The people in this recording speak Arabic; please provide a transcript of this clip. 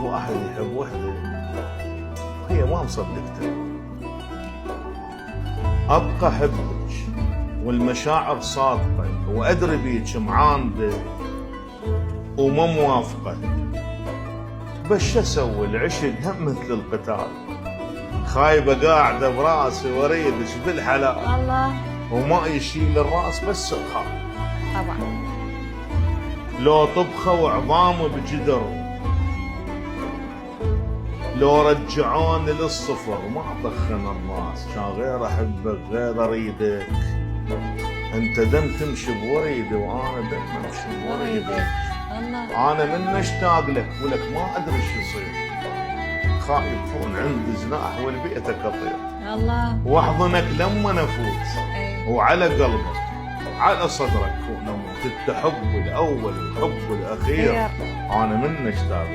واحد يحب وحده وهي ما مصدقته. ابقى احبك والمشاعر صادقه وادري بيك معانده وما موافقه، بس شو اسوي؟ العشق هم مثل القتال، خايبه قاعده براسي واريدك بالحلال، الله وما يشيل الراس بس الخاف. طبعا. لو طبخه وعظامه بجدر، لو رجعوني للصفر ما اطخن الراس، كان غير احبك غير اريدك، انت دم تمشي بوريدي وانا دم امشي بوريدك، الله انا من اشتاق لك ولك ما ادري شو يصير، خايف يكون عندي جناح ولبيتك اطير، الله واحضنك لما نفوت ايه. وعلى قلبك على صدرك ونموت، انت حب الاول وحب الاخير، خير. انا من اشتاق لك.